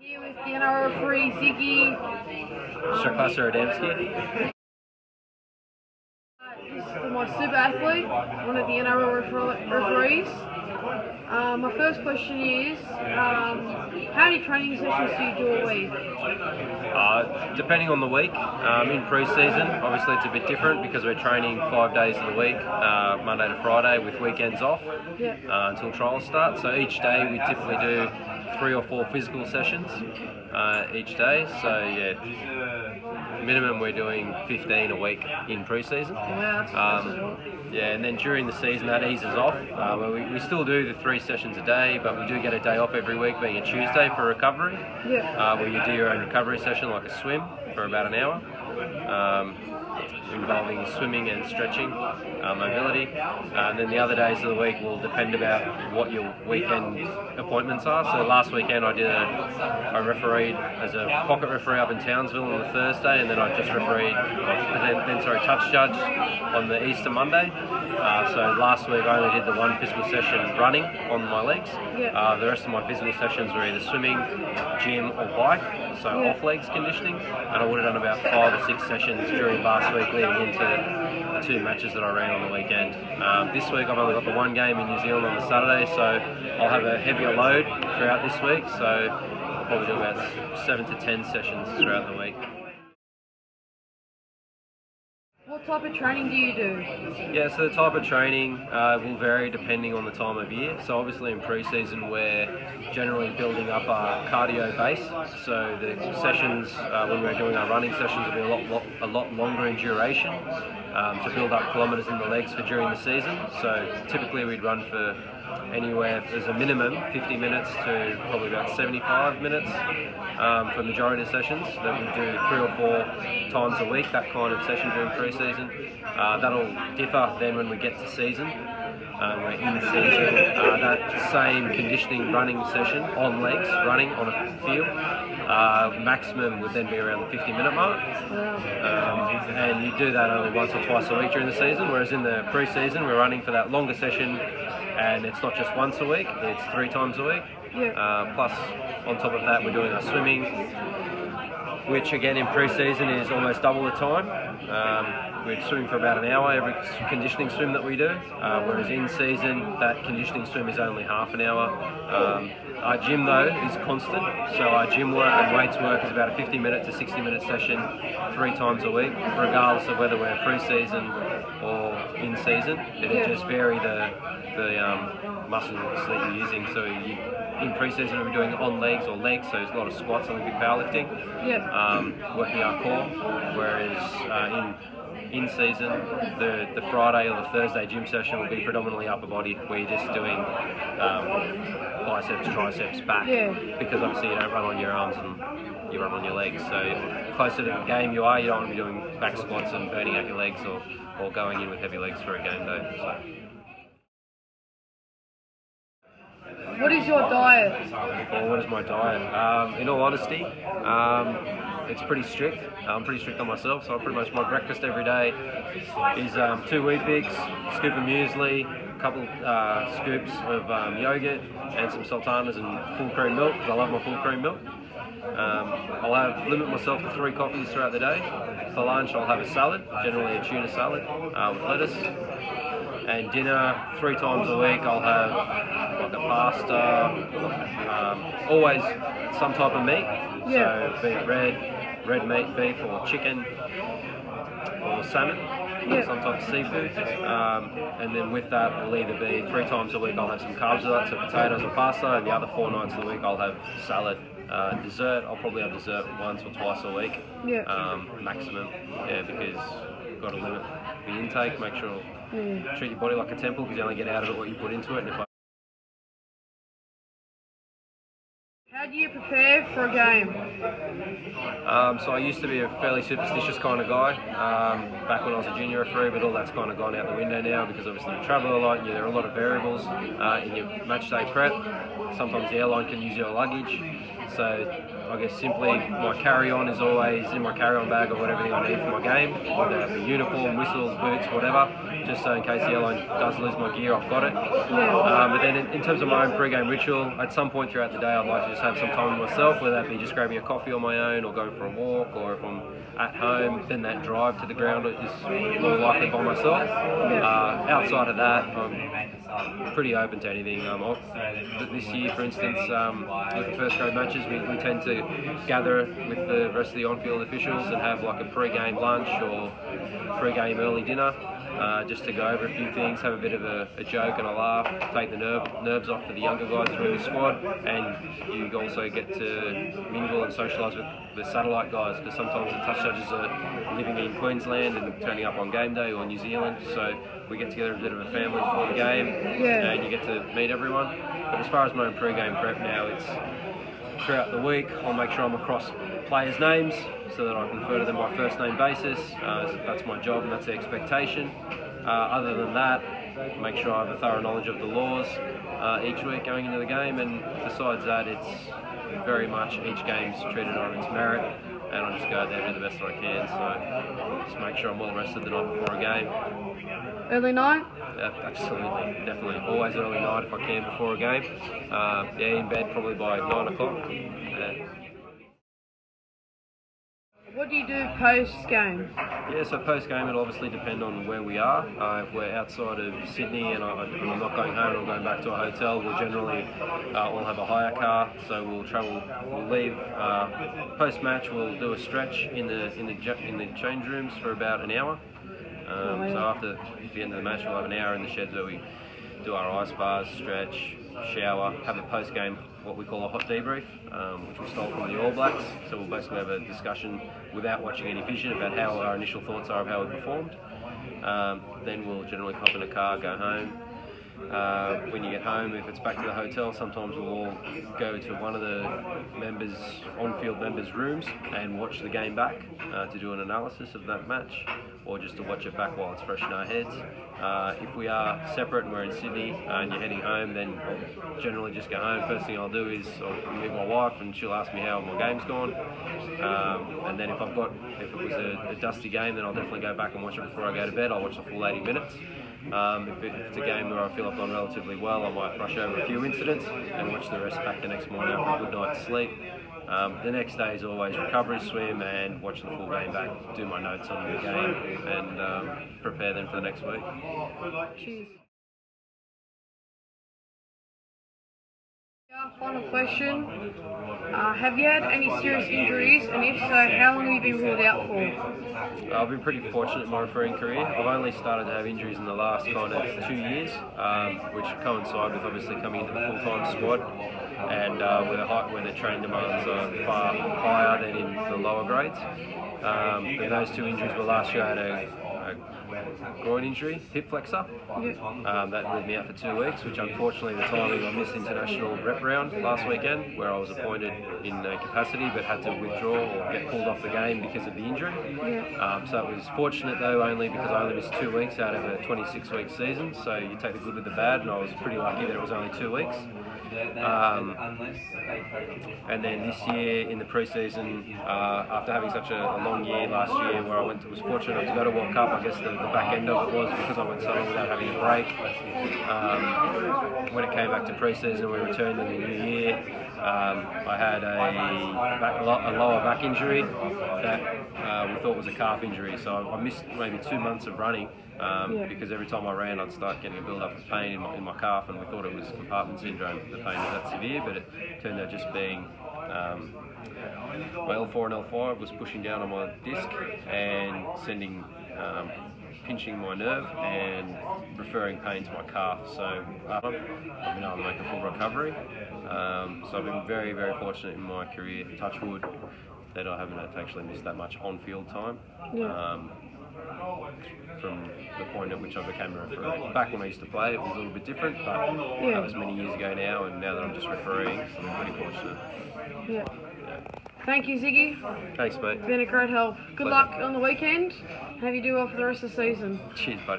Here with the NRL referee Ziggy. Przeklasa-Adamski. This is for my super athlete, one of the NRL referees. My first question is, how many training sessions do you do a week? Depending on the week. In pre-season, obviously it's a bit different because we're training 5 days of the week, Monday to Friday with weekends off until trials start. So each day we typically do 3 or 4 physical sessions each day. So yeah, minimum we're doing 15 a week in pre-season. And then during the season that eases off. We still do the 3 sessions a day, but we do get a day off every week, being a Tuesday for recovery, where you do your own recovery session like a swim for about an hour, involving swimming and stretching, mobility. And then the other days of the week will depend about what your weekend appointments are. So last weekend I refereed as a pocket referee up in Townsville on the Thursday, and then I just refereed, touch judge on the Easter Monday. So last week I only did the 1 physical session running on my legs. The rest of my physical sessions were either swimming, gym or bike, so off legs conditioning. And I would have done about 5 or 6 sessions during last week leading into the 2 matches that I ran on the weekend. This week I've only got the 1 game in New Zealand on the Saturday, so I'll have a heavier load throughout this week, so I'll probably do about 7 to 10 sessions throughout the week. What type of training do you do? Yeah, so the type of training will vary depending on the time of year. So obviously in pre-season we're generally building up our cardio base. So the sessions, when we're doing our running sessions, will be a lot longer in duration to build up kilometres in the legs for during the season. So typically we'd run for anywhere, as a minimum, 50 minutes to probably about 75 minutes for the majority of sessions. That we do 3 or 4 times a week, that kind of session during pre-season. That'll differ then when we get to season. We're in season, that same conditioning running session on legs, running on a field, maximum would then be around the 50-minute mark. And you do that only once or twice a week during the season, whereas in the pre-season we're running for that longer session, and it's not just once a week, it's 3 times a week. Plus, on top of that, we're doing our swimming, which again in pre-season is almost double the time. We're swimming for about an hour every conditioning swim that we do, whereas in season that conditioning swim is only half an hour. Our gym though is constant, so our gym work and weights work is about a 50-minute to 60-minute session 3 times a week, regardless of whether we're pre-season or in season. It'll just vary the muscles that you're using. So in pre-season we're doing on legs or legs, so there's a lot of squats, Olympic powerlifting, working our core, whereas in season, the Friday or the Thursday gym session will be predominantly upper body, where you're just doing biceps, triceps, back, because obviously you don't run on your arms and you run on your legs. So closer to the game you are, you don't want to be doing back squats and burning out your legs or going in with heavy legs for a game day. So. What is your diet? Well, what is my diet? In all honesty, it's pretty strict. I'm pretty strict on myself, so pretty much my breakfast every day is 2 Weet-Bix, scoop of muesli, a couple scoops of yogurt, and some sultanas and full cream milk, because I love my full cream milk. I'll limit myself to 3 coffees throughout the day. For lunch I'll have a salad, generally a tuna salad with lettuce. And dinner, 3 times a week, I'll have like a pasta, always some type of meat, so be it red meat, beef or chicken or salmon, some type of seafood. And then with that will either be 3 times a week I'll have some carbs with that, so potatoes or pasta, and the other 4 nights of the week I'll have salad. Dessert, I'll probably have dessert once or twice a week, maximum, because you've got to limit the intake, make sure treat your body like a temple, because you only get out of it what you put into it. And How do you prepare for a game? So I used to be a fairly superstitious kind of guy back when I was a junior referee, but all that's kind of gone out the window now, because obviously you travel a lot, there are a lot of variables in your match day prep. Sometimes the airline can use your luggage, so I guess simply my carry-on is always in my carry-on bag. I've got everything I need for my game, whether it be uniform, whistles, boots, whatever. just so in case the airline does lose my gear, I've got it. Yeah. But then in terms of my own pre-game ritual, at some point throughout the day I'd like to just have some time with myself, whether that be just grabbing a coffee on my own or going for a walk, or if I'm at home, then that drive to the ground is more likely by myself. Outside of that, I'm pretty open to anything. This year, for instance, with the first grade matches, we tend to gather with the rest of the on-field officials and have like a pre-game lunch or pre-game early dinner, just to go over a few things, have a bit of a joke and a laugh, take the nerves off for the younger guys that are in the squad, and you also get to mingle and socialise with the satellite guys, because sometimes the touch judges are living in Queensland and turning up on game day, or New Zealand, so we get together a bit of a family before the game, and you get to meet everyone. But as far as my own pre-game prep now, it's throughout the week I'll make sure I'm across players' names so that I can refer to them by first name basis. That's my job and that's the expectation. Other than that, make sure I have a thorough knowledge of the laws each week going into the game, and besides that, it's very much each game's treated on its merit, and I just go out there and do the best that I can. So just make sure I'm well rested the night before a game. Early night? Absolutely, definitely. Always early night if I can before a game. In bed probably by 9 o'clock. What do you do post-game? Yeah, so post-game it'll obviously depend on where we are. If we're outside of Sydney and I'm not going home and I'm going back to a hotel, we'll generally all have a hire car, so we'll leave. Post-match we'll do a stretch in the change rooms for about an hour. So after the end of the match we'll have an hour in the sheds where we do our ice bars, stretch, shower, have a post-game what we call a hot debrief, which we stole from the All Blacks. So we'll basically have a discussion without watching any vision about how our initial thoughts are of how we performed. Then we'll generally hop in a car, go home. When you get home, if it's back to the hotel, sometimes we'll all go to one of the on-field members' rooms and watch the game back to do an analysis of that match, or just to watch it back while it's fresh in our heads. If we are separate and we're in Sydney and you're heading home, then I'll generally just go home. First thing I'll do is I'll meet my wife and she'll ask me how my game's gone. And then if it was a dusty game, then I'll definitely go back and watch it before I go to bed. I'll watch the full 80 minutes. If it's a game where I feel I've done relatively well, I might brush over a few incidents and watch the rest back the next morning after a good night's sleep. The next day is always recovery swim and watch the full game back, do my notes on the game and prepare them for the next week. Cheers. Final question. Have you had any serious injuries, and if so, how long have you been ruled out for? I've been pretty fortunate in my refereeing career. I've only started to have injuries in the last kind of 2 years, which coincide with obviously coming into the full-time squad, and where the training demands are far higher than in the lower grades. But those 2 injuries were last year. I had a groin injury, hip flexor. That ruled me out for 2 weeks, which unfortunately the timing I missed international rep round last weekend, where I was appointed in capacity but had to withdraw or get pulled off the game because of the injury. So it was fortunate though, only because I only missed 2 weeks out of a 26-week season, so you take the good with the bad, and I was pretty lucky that it was only 2 weeks. And then this year in the pre-season, after having such a long year last year, where I was fortunate enough to go to World Cup, I guess the back end of it was because I went so long without having a break. When it came back to pre-season, we returned in the new year. I had a lower back injury that we thought was a calf injury, so I missed maybe 2 months of running. Because every time I ran I'd start getting a build-up of pain in my calf, and we thought it was compartment syndrome. The pain was that severe, but it turned out just being my L4 and L5 was pushing down on my disc and pinching my nerve and referring pain to my calf. So I've been able to make a full recovery. So I've been very, very fortunate in my career, touch wood, that I haven't had to actually miss that much on-field time. From the point at which I became a referee. Back when I used to play, it was a little bit different, but that was many years ago now, and now that I'm just refereeing, I've been pretty fortunate. Thank you, Ziggy. Thanks, mate. It's been a great help. Good luck on the weekend. Have you do well for the rest of the season. Cheers, buddy.